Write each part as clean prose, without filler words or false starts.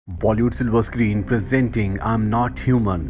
Bollywood silver screen presenting I am not human.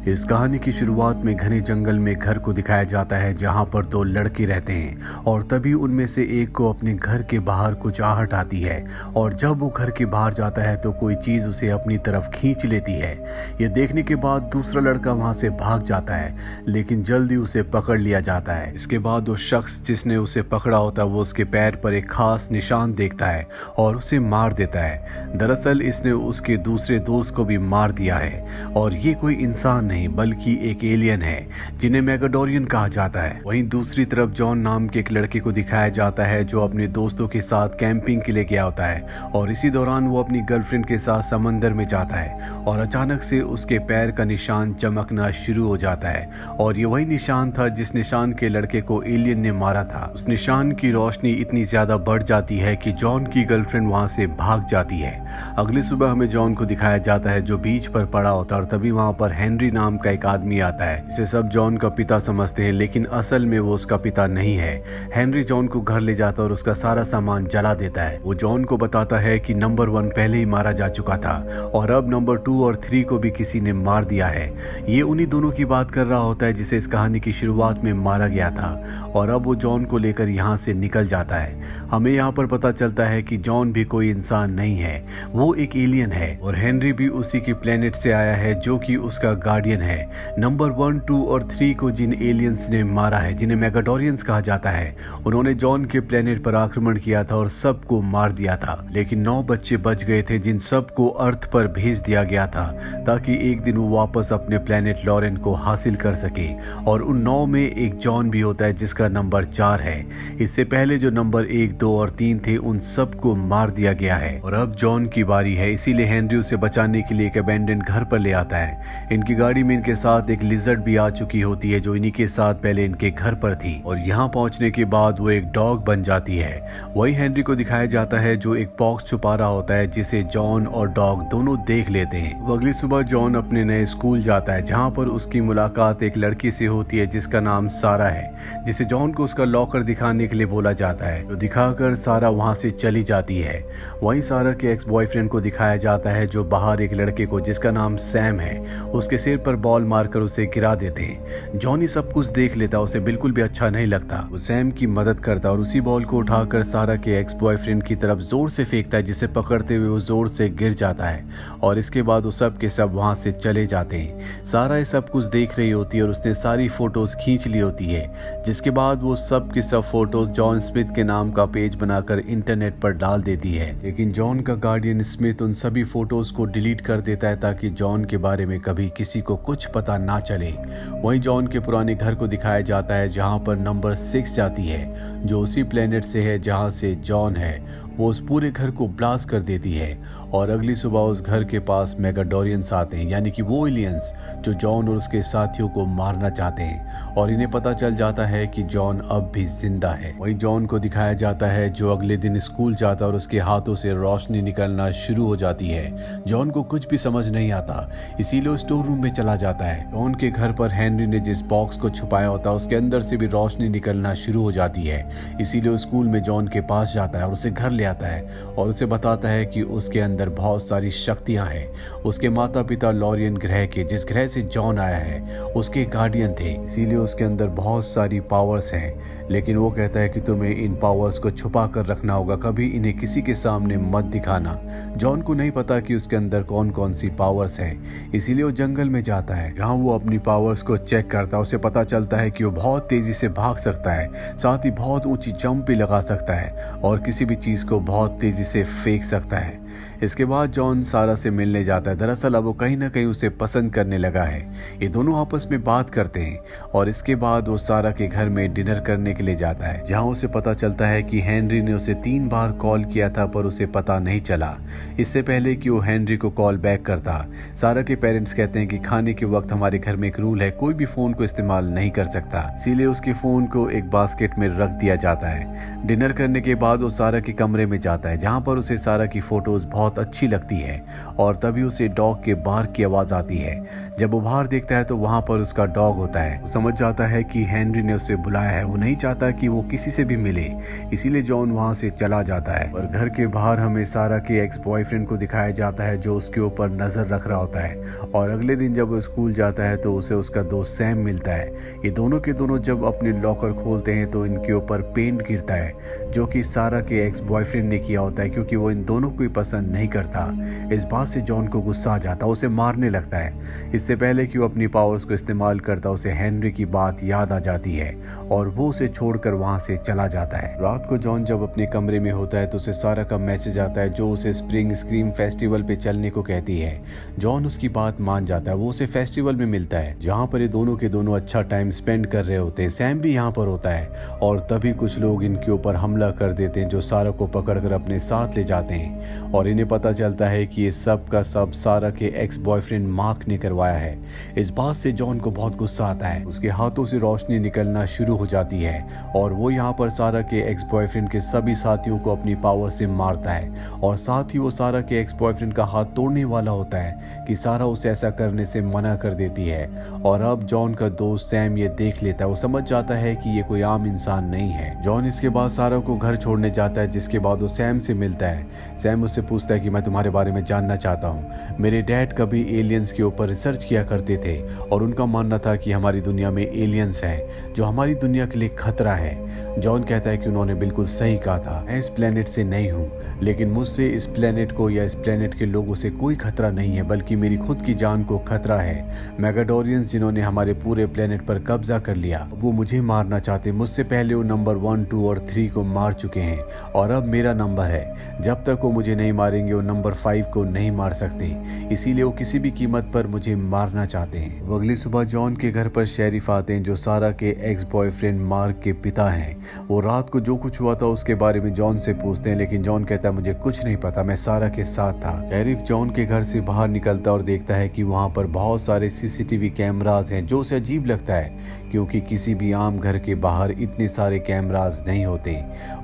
इस कहानी की शुरुआत में घने जंगल में घर को दिखाया जाता है जहां पर दो लड़के रहते हैं और तभी उनमें से एक को अपने घर के बाहर कुछ आहट आती है और जब वो घर के बाहर जाता है तो कोई चीज उसे अपनी तरफ खींच लेती है। ये देखने के बाद दूसरा लड़का वहां से भाग जाता है लेकिन जल्दी उसे पकड़ लिया जाता है। इसके बाद वो शख्स जिसने उसे पकड़ा होता है वो उसके पैर पर एक खास निशान देखता है और उसे मार देता है। दरअसल इसने उसके दूसरे दोस्त को भी मार दिया है और ये कोई इंसान नहीं बल्कि एक एलियन है जिन्हें मेगाडोरियन कहा जाता है। वहीं दूसरी तरफ जॉन नाम के एक लड़के को दिखाया जाता है जो अपने दोस्तों के साथ कैंपिंग के लिए गया होता है और इसी दौरान वो अपनी गर्लफ्रेंड के साथ समंदर में जाता है और अचानक से उसके पैर का निशान चमकना शुरू हो जाता है और ये वही निशान था जिस निशान के लड़के को एलियन ने मारा था। उस निशान की रोशनी इतनी ज्यादा बढ़ जाती है कि जॉन की गर्लफ्रेंड वहां से भाग जाती है। अगली सुबह हमें जॉन को दिखाया जाता है जो बीच पर पड़ा होता है और तभी वहां पर हेनरी नाम का एक आदमी आता है जिसे सब जॉन का पिता समझते हैं लेकिन असल में वो उसका पिता नहीं है। हेनरी जॉन को घर ले जाता है और उसका सारा सामान जला देता है। वो जॉन को बताता है कि नंबर 1 पहले ही मारा जा चुका था और अब नंबर 2 और 3 को भी किसी ने मार दिया है। ये उन्हीं दोनों की बात कर रहा होता है जिसे इस कहानी की शुरुआत में मारा गया था और अब वो जॉन को लेकर यहाँ से निकल जाता है। हमें यहाँ पर पता चलता है कि जॉन भी कोई इंसान नहीं है, वो एक एलियन है और हेनरी भी उसी की प्लेनेट से आया है जो कि उसका गार्डियन है। नंबर 1, 2 और 3 को जिन एलियंस ने मारा है जिन्हें मेगाडोरियंस कहा जाता है उन्होंने जॉन के प्लेनेट पर आक्रमण किया था और सबको मार दिया था लेकिन 9 बच्चे बच गए थे जिन सबको अर्थ पर भेज दिया गया था ताकि एक दिन वो वापस अपने प्लेनेट लॉरेन को हासिल कर सके और उन 9 में एक जॉन भी होता है जिसका नंबर 4 है। इससे पहले जो नंबर 1, 2 और 3 थे उन सबको मार दिया गया है और अब जॉन की बारी है। इसीलिए हेनरी उसे बचाने के लिए एक अबेंडन घर पर ले आता है। इनकी गाड़ी में इनके साथ एक लिजर्ड भी आ चुकी होती है जो इन्हीं के साथ पहले इनके घर पर थी और यहाँ पहुंचने के बाद वो एक डॉग बन जाती है। वही हेनरी को दिखाया जाता है जो एक बॉक्स छुपा रहा होता है जिसे जॉन और डॉग दोनों देख लेते हैं। वो अगली सुबह जॉन अपने नए स्कूल जाता है जहाँ पर उसकी मुलाकात एक लड़की से होती है जिसका नाम सारा है जिसे जॉन को उसका लॉकर दिखाने के लिए बोला जाता है। तो दिखाकर सारा वहाँ से चली जाती है। वहीं सारा के एक्स बॉयफ्रेंड को दिखाया जाता है जो बाहर एक लड़के को जिसका नाम सैम है उसके सिर पर बॉल मारकर उसे गिरा देते हैं। जॉनी सब कुछ देख लेता, उसे बिल्कुल भी अच्छा नहीं लगता। वो सैम की मदद करता और उसी बॉल को उठाकर सारा के एक्स बॉयफ्रेंड की तरफ जोर से फेंकता है जिसे पकड़ते हुए वो जोर से गिर जाता है और इसके बाद वो सब के सब वहां से चले जाते हैं। सारा ये सब कुछ देख रही होती है और उसने सारी फोटोज खींच ली होती है जिसके बाद वो सब के सब फोटोज जॉन स्मिथ के नाम का पेज बनाकर इंटरनेट पर डाल देती है लेकिन जॉन का गार्डियन स्मिथ उन सभी फोटोज को डिलीट कर देता है ताकि जॉन के बारे में कभी किसी को कुछ पता ना चले। वहीं जॉन के पुराने घर को दिखाया जाता है जहां पर नंबर 6 जाती है जो उसी प्लेनेट से है जहां से जॉन है। वो उस पूरे घर को ब्लास्ट कर देती है और अगली सुबह उस घर के पास मेगाडोरियंस आते हैं यानी कि वो एलियंस जो जॉन और उसके साथियों को मारना चाहते हैं और इन्हें पता चल जाता है कि जॉन अब भी जिंदा है। वहीं जॉन को दिखाया जाता है जो अगले दिन स्कूल जाता और उसके हाथों से रोशनी निकलना शुरू हो जाती है। जॉन को कुछ भी समझ नहीं आता इसीलिए वो स्टोर रूम में चला जाता है। जॉन के घर पर हेनरी ने जिस बॉक्स को छुपाया होता है उसके अंदर से भी रोशनी निकलना शुरू हो जाती है इसीलिए वो स्कूल में जॉन के पास जाता है और उसे घर ले आता है और उसे बताता है कि उसके अंदर बहुत सारी शक्तियां हैं। उसके माता पिता लॉरियन ग्रह के जिस ग्रह से जॉन आया है उसके गार्डियन थे इसीलिए उसके अंदर बहुत सारी पावर्स हैं लेकिन वो कहता है कि तुम्हें इन पावर्स को छुपा कर रखना होगा, कभी इन्हें किसी के सामने मत दिखाना। जॉन को नहीं पता कि उसके अंदर कौन कौन सी पावर्स हैं इसीलिए वो जंगल में जाता है जहाँ वो अपनी पावर्स को चेक करता है। उसे पता चलता है कि वो बहुत तेजी से भाग सकता है, साथ ही बहुत ऊंची जंप भी लगा सकता है और किसी भी चीज को बहुत तेजी से फेंक सकता है। इसके बाद जॉन सारा से मिलने जाता है। दरअसल अब वो कहीं ना कहीं उसे पसंद करने लगा है। ये दोनों आपस में बात करते हैं और इसके बाद वो सारा के घर में डिनर करने के लिए जाता है जहां उसे पता चलता है कि हेनरी ने उसे 3 बार कॉल किया था पर उसे पता नहीं चला। इससे पहले कि वो हेनरी को कॉल बैक करता, सारा के पेरेंट्स कहते हैं कि खाने के वक्त हमारे घर में एक रूल है, कोई भी फोन को इस्तेमाल नहीं कर सकता, इसीलिए उसके फोन को एक बास्केट में रख दिया जाता है। डिनर करने के बाद वो सारा के कमरे में जाता है जहाँ पर उसे सारा की फोटोज बहुत बहुत अच्छी लगती है और तभी उसे डॉग के बार्क की आवाज़ आती है। जब वो बाहर देखता है तो वहाँ पर उसका डॉग होता है। वो समझ जाता है कि हेनरी ने उसे बुलाया है, वो नहीं चाहता कि वो किसी से भी मिले, इसीलिए जॉन वहाँ से चला जाता है। और घर के बाहर हमें सारा के एक्स बॉयफ्रेंड को दिखाया जाता है जो उसके ऊपर नज़र रख रहा होता है। और अगले दिन जब वो स्कूल जाता है तो उसे उसका दोस्त सैम मिलता है। ये दोनों के दोनों जब अपने लॉकर खोलते हैं तो इनके ऊपर पेंट गिरता है जो कि सारा के एक्स बॉयफ्रेंड ने किया होता है, क्योंकि वो इन दोनों को ही पसंद नहीं करता। इस बात से जॉन को गुस्सा आ जाता, उसे मारने लगता है। इससे पहले कि वो अपनी पावर्स को इस्तेमाल करता, उसे हेनरी की बात याद आ जाती है और वो उसे छोड़कर वहां से चला जाता है। रात को जॉन जब अपने कमरे में होता है तो उसे सारा का मैसेज आता है जो उसे स्प्रिंग स्क्रीम फेस्टिवल पे चलने को कहती है। जॉन उसकी बात मान जाता है। वो उसे फेस्टिवल में मिलता है जहाँ पर ये दोनों के दोनों अच्छा टाइम स्पेंड कर रहे होते हैं। सैम भी यहाँ पर होता है और तभी कुछ लोग इनके ऊपर हमला कर देते हैं जो सारा को पकड़कर अपने साथ ले जाते हैं। और इन्हें पता चलता है कि ये सब का सब सारा के एक्स बॉयफ्रेंड मार्क ने करवाया है। इस बात से जॉन को बहुत गुस्सा आता है। उसके हाथों से रोशनी निकलना शुरू हो जाती है और वो यहाँ पर सारा के एक्स बॉयफ्रेंड के सभी साथियों को अपनी पावर से मारता है और साथ ही वो सारा के एक्स बॉयफ्रेंड का हाथ तोड़ने वाला होता है कि सारा उसे ऐसा करने से मना कर देती है। और अब जॉन का दोस्त सैम ये देख लेता है। वो समझ जाता है कि ये कोई आम इंसान नहीं है। जॉन इसके बाद सारा को घर छोड़ने जाता है, जिसके बाद वो सैम से मिलता है। सैम उससे पूछता है कि मैं तुम्हारे बारे में जानना चाहता हूँ। मेरे डैड कभी एलियंस के ऊपर रिसर्च किया करते थे और उनका मानना था कि हमारी दुनिया में एलियंस हैं जो हमारी दुनिया के लिए खतरा है। जॉन कहता है कि उन्होंने बिल्कुल सही कहा था। मैं इस प्लेनेट से नहीं हूँ, लेकिन मुझसे इस प्लेनेट को या इस प्लेनेट के लोगों से कोई खतरा नहीं है, बल्कि मेरी खुद की जान को खतरा है। मैगाडोरियंस जिन्होंने हमारे पूरे प्लेनेट पर कब्जा कर लिया, वो मुझे मारना चाहते। मुझसे पहले वो नंबर 1, 2 और 3 को मार चुके हैं और अब मेरा नंबर है। जब तक वो मुझे नहीं मारेंगे वो नंबर 5 को नहीं मार सकते, इसीलिए वो किसी भी कीमत पर मुझे मारना चाहते हैं। अगली सुबह जॉन के घर पर शेरिफ आते हैं जो सारा के एक्स बॉयफ्रेंड मार्क के पिता हैं। वो रात को जो कुछ हुआ था उसके बारे में जॉन से पूछते हैं, लेकिन जॉन कहता है मुझे कुछ नहीं पता, मैं सारा के साथ था। शेरिफ जॉन के घर से बाहर निकलता और देखता है कि वहाँ पर बहुत सारे सीसीटीवी कैमरास हैं, जो उसे अजीब लगता है क्योंकि किसी भी आम घर के बाहर इतने सारे कैमरास नहीं होते।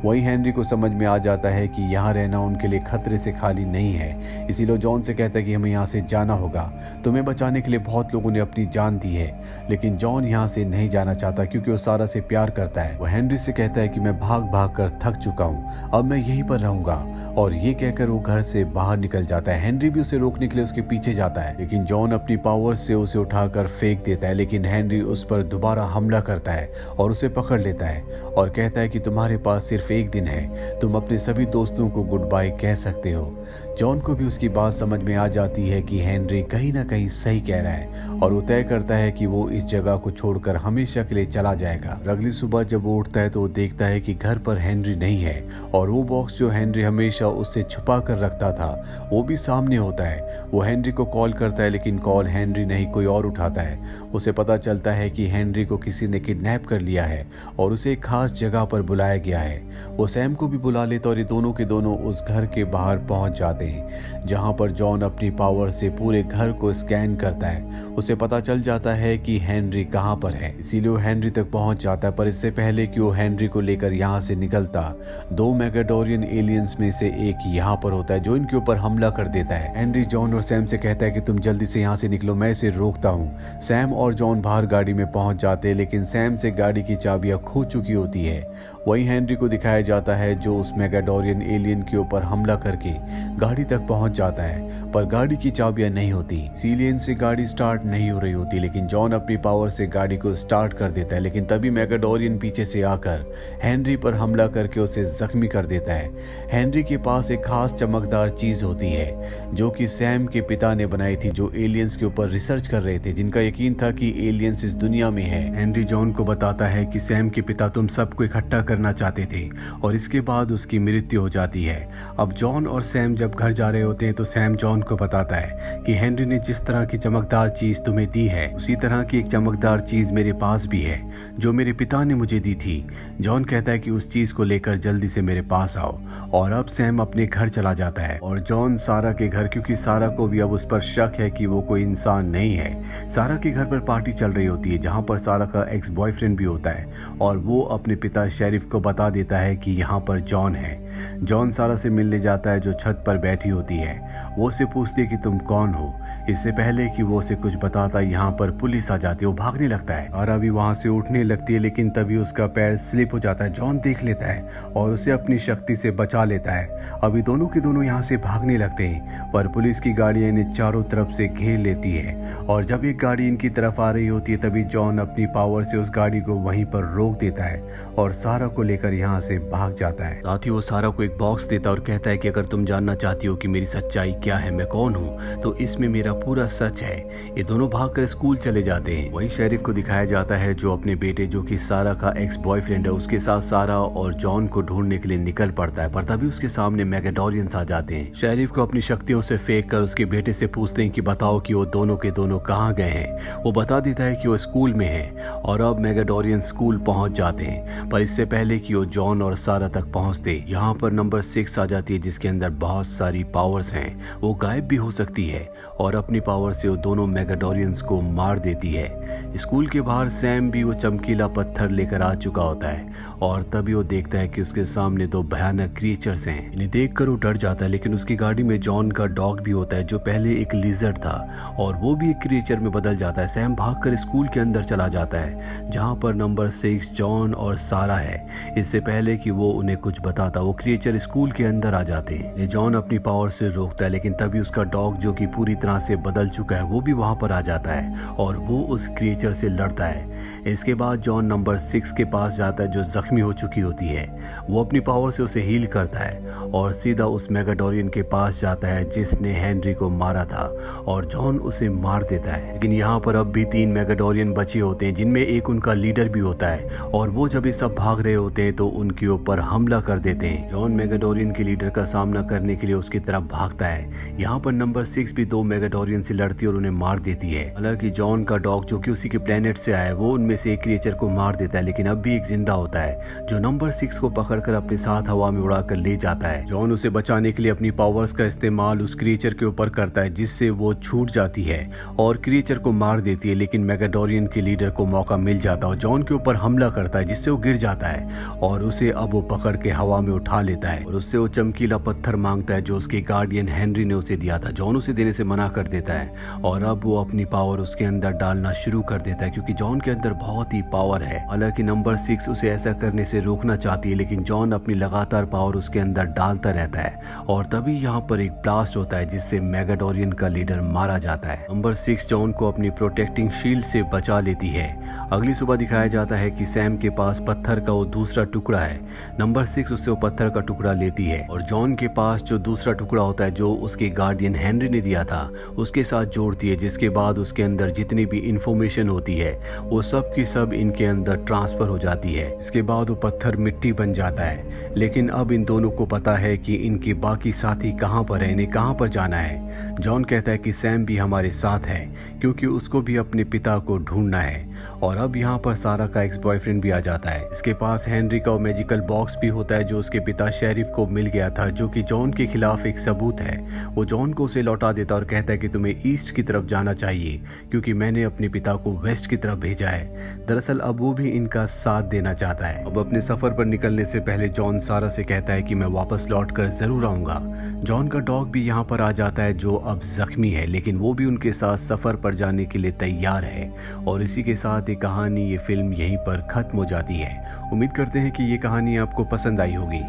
वही हेनरी को समझ में आ जाता है कि यहाँ रहना उनके लिए खतरे से खाली नहीं है, इसीलिए जॉन से कहता है कि हमें यहाँ से जाना होगा। तुम्हें बचाने के लिए बहुत लोगों ने अपनी जान दी है, लेकिन जॉन यहाँ से नहीं जाना चाहता क्योंकि वो सारा से प्यार करता है। वो हेनरी से कहता है कि मैं भाग भाग कर थक चुका हूँ, अब मैं यहीं पर रहूंगा। और ये कहकर वो घर से बाहर निकल जाता है। हेनरी भी उसे रोकने के लिए उसके पीछे जाता है, लेकिन जॉन अपनी पावर से उसे उठाकर फेंक देता है। लेकिन हेनरी उस पर दोबारा हमला करता है और उसे पकड़ लेता है और कहता है कि तुम्हारे पास सिर्फ एक दिन है, तुम अपने सभी दोस्तों को गुड बाय कह सकते हो। जॉन को भी उसकी बात समझ में आ जाती है कि हेनरी कहीं ना कहीं सही कह रहा है और वो तय करता है कि वो इस जगह को छोड़कर हमेशा के लिए चला जाएगा। अगली सुबह जब वो उठता है तो वो देखता है कि घर पर हेनरी नहीं है और वो बॉक्स जो हेनरी हमेशा उससे छुपा कर रखता था वो भी सामने होता है। वो हेनरी को कॉल करता है, लेकिन कॉल हेनरी नहीं कोई और उठाता है। उसे पता चलता है कि हेनरी को किसी ने किडनैप कर लिया है और उसे एक खास जगह पर बुलाया गया है। वो सैम को भी बुला लेता और ये दोनों के दोनों उस घर के बाहर पहुंच जाते हैं जहां पर जॉन अपनी पावर से पूरे घर को स्कैन करता है। उसे पता चल जाता है कि हेनरी कहां पर है, इसीलिए वो हेनरी तक पहुंच जाता है। पर इससे पहले कि वो हेनरी को लेकर यहां से निकलता, 2 मैगाडोरियन एलियंस में से एक यहां पर होता है जो इनके ऊपर हमला कर देता है। हेनरी जॉन और सैम से कहता है कि तुम जल्दी से यहां से निकलो, मैं इसे रोकता हूं। सैम और जॉन बाहर गाड़ी में पहुंच जाते हैं, लेकिन सैम से गाड़ी की चाबियां खो चुकी होती है। वही हेनरी को दिखाया जाता है जो उस मैगाडोरियन एलियन के ऊपर हमला करके गाड़ी तक पहुंच जाता है, पर गाड़ी की चाबियां नहीं होती, इसीलिए इनसे गाड़ी स्टार्ट नहीं हो रही होती। लेकिन जॉन अपनी पावर से गाड़ी को स्टार्ट कर देता है, लेकिन तभी मैगाडोरियन पीछे से आकर हेनरी पर हमला करके उसे जख्मी कर देता है। हेनरी के पास एक खास चमकदार चीज होती है जो कि सैम के पिता ने बनाई थी, जो एलियंस के ऊपर रिसर्च कर रहे थे, जिनका यकीन था कि एलियंस इस दुनिया में है। हेनरी जॉन को बताता है कि सैम के पिता तुम सबको इकट्ठा करना चाहते थे और इसके बाद उसकी मृत्यु हो जाती है। अब जॉन और सैम जब घर जा रहे होते हैं तो सैम जॉन को बताता है कि हेनरी ने जिस तरह की चमकदार चीज तुम्हें दी है, उसी तरह की एक चमकदार चीज मेरे पास भी है जो मेरे पिता ने मुझे दी थी। जॉन कहता है कि उस चीज को लेकर जल्दी से मेरे पास आओ। और अब सैम अपने घर चला जाता है और जॉन सारा के घर, क्योंकि सारा को भी अब उस पर शक है कि वो कोई इंसान नहीं है। सारा के घर पर पार्टी चल रही होती है जहां पर सारा का एक्स बॉयफ्रेंड भी होता है और वो अपने पिता शेरिफ को बता देता है कि यहाँ पर जॉन है। जॉन सारा से मिलने जाता है जो छत पर बैठी होती है। वो उससे पूछती है कि तुम कौन हो। इससे पहले कि वो उसे कुछ बताता यहाँ पर पुलिस आ जाती है। वो भागने लगता है। सारा भी वहाँ से उठने लगती है, लेकिन तभी उसका पैर स्लिप हो जाता है। जॉन देख लेता है और उसे अपनी शक्ति से बचा लेता है। अभी दोनों के दोनों यहाँ से भागने लगते हैं, पर पुलिस की गाड़ी इन्हें चारों तरफ से घेर लेती है। और जब एक गाड़ी इनकी तरफ आ रही होती है तभी जॉन अपनी पावर से उस गाड़ी को वहीं पर रोक देता है और सारा को लेकर यहाँ से भाग जाता है। साथ ही वो सारा को एक बॉक्स देता है और कहता है कि अगर तुम जानना चाहती हो कि मेरी सच्चाई क्या है, मैं कौन हूँ, तो इसमें मेरा पूरा सच है। ये दोनों भागकर स्कूल चले जाते हैं। वहीं शेरिफ को दिखाया जाता है जो अपने बेटे, जो कि सारा का एक्स बॉयफ्रेंड है, उसके साथ सारा और जॉन को ढूंढने के लिए निकल पड़ता है। पर तभी उसके सामने मेगाडोरियंस आ जाते हैं। शेरिफ को अपनी शक्तियों से फेंक कर उसके बेटे से पूछते हैं कि बताओ कि वो दोनों के दोनों कहाँ गए हैं। वो बता देता है कि वो स्कूल में है और अब मेगाडोरियन स्कूल पहुंच जाते हैं। पर इससे पहले कि वो जॉन और सारा तक पहुंचते, यहाँ पर नंबर 6 आ जाती है जिसके अंदर बहुत सारी पावर्स हैं। वो गायब भी हो सकती है और अपनी पावर से वो दोनों मेगाडोरियंस को मार देती है। स्कूल के बाहर सैम भी वो चमकीला पत्थर लेकर आ चुका होता है और तभी वो देखता है कि उसके सामने दो भयानक क्रिएचर्स हैं। इन्हें देखकर वो डर जाता है, लेकिन उसकी गाड़ी में जॉन का डॉग भी होता है जो पहले एक लिजर्ड था और वो भी एक क्रिएचर में बदल जाता है। सैम भागकर स्कूल के अंदर चला जाता है जहां पर नंबर 6 जॉन और सारा है। इससे पहले कि वो उन्हें कुछ बताता, वो क्रिएचर स्कूल के अंदर आ जाते हैं। जॉन अपनी पावर से रोकता है, लेकिन तभी उसका डॉग जो कि पूरी तरह से बदल चुका है वो भी वहां पर आ जाता है और वो उस क्रिएचर से लड़ता है। इसके बाद जॉन नंबर 6 के पास जाता है जो जख्मी हो चुकी होती है। वो अपनी पावर से उसे हील करता है और सीधा उस मेगाडोरियन के पास जाता है जिसने हेनरी को मारा था और जॉन उसे मार देता है। लेकिन यहाँ पर अब भी 3 मेगाडोरियन बचे होते हैं जिनमें एक उनका लीडर भी होता है और वो जब ये सब भाग रहे होते हैं तो उनके ऊपर हमला कर देते हैं। जॉन मेगाडोरियन के लीडर का सामना करने के लिए उसकी तरफ भागता है। यहाँ पर नंबर 6 भी 2 मेगाडोरियन से लड़ती है और उन्हें मार देती है। हालांकि जॉन का डॉग जो कि उसी के प्लेनेट से आया है वो उनमें से एक क्रिएचर को मार देता है, लेकिन अब भी एक जिंदा होता है जो नंबर 6 को पकड़कर अपने साथ हवा में उड़ाकर ले जाता है। जॉन उसे बचाने के लिए अपनी पावर्स का इस्तेमाल उस क्रिएचर के ऊपर करता है जिससे वो छूट जाती है और क्रिएचर को मार देती है। लेकिन मेगाडोरियन के लीडर को मौका मिल जाता है और जॉन के ऊपर हमला करता है जिससे वो गिर जाता है और उसे अब वो पकड़ के हवा में उठा लेता है और उससे वो चमकीला पत्थर मांगता है जो उसके गार्डियन हेनरी ने उसे दिया था। जॉन उसे देने से मना कर देता है और अब वो अपनी पावर उसके अंदर डालना शुरू कर देता है क्योंकि जॉन के अंदर बहुत ही पावर है। हालांकि नंबर 6 उसे ऐसा करने से रोकना चाहती है, लेकिन जॉन अपनी लगातार पावर उसके अंदर डालता रहता है और तभी यहाँ पर एक ब्लास्ट होता है जिससे मेगाडोरियन का लीडर मारा जाता है। नंबर 6 जॉन को अपनी प्रोटेक्टिंग शील्ड से बचा लेती है। अगली सुबह दिखाया जाता है कि सैम के पास पत्थर का वो दूसरा टुकड़ा है। नंबर 6 उससे वो पत्थर का टुकड़ा लेती है और जॉन के पास जो दूसरा टुकड़ा होता है जो उसके गार्डियन हेनरी ने दिया था उसके साथ जोड़ती है, जिसके बाद उसके अंदर जितनी भी इंफॉर्मेशन होती है वो सब की सब इनके अंदर ट्रांसफर हो जाती है। इसके बाद वो पत्थर मिट्टी बन जाता है। लेकिन अब इन दोनों को पता है कि इनके बाकी साथी कहाँ पर है, इन्हें कहाँ पर जाना है। जॉन कहता है कि सैम भी हमारे साथ है क्योंकि उसको भी अपने पिता को ढूंढना है। और अब यहाँ पर सारा का एक्स बॉयफ्रेंड भी आ जाता है। इसके पास हेनरी का मैजिकल बॉक्स भी होता है जो उसके पिता शेरिफ को मिल गया था, जो कि जॉन के खिलाफ एक सबूत है। वो जॉन को उसे लौटा देता और कहता है कि तुम्हें ईस्ट की तरफ जाना चाहिए क्योंकि मैंने अपने पिता को वेस्ट की तरफ भेजा है। दरअसल अब वो भी इनका साथ देना चाहता है। अब अपने सफर पर निकलने से पहले जॉन सारा से कहता है कि मैं वापस लौट कर जरूर आऊंगा। जॉन का डॉग भी यहाँ पर आ जाता है जो अब जख्मी है, लेकिन वो भी उनके साथ सफर पर जाने के लिए तैयार है। और इसी के साथ ये कहानी, ये फिल्म यहीं पर खत्म हो जाती है। उम्मीद करते हैं कि ये कहानी आपको पसंद आई होगी।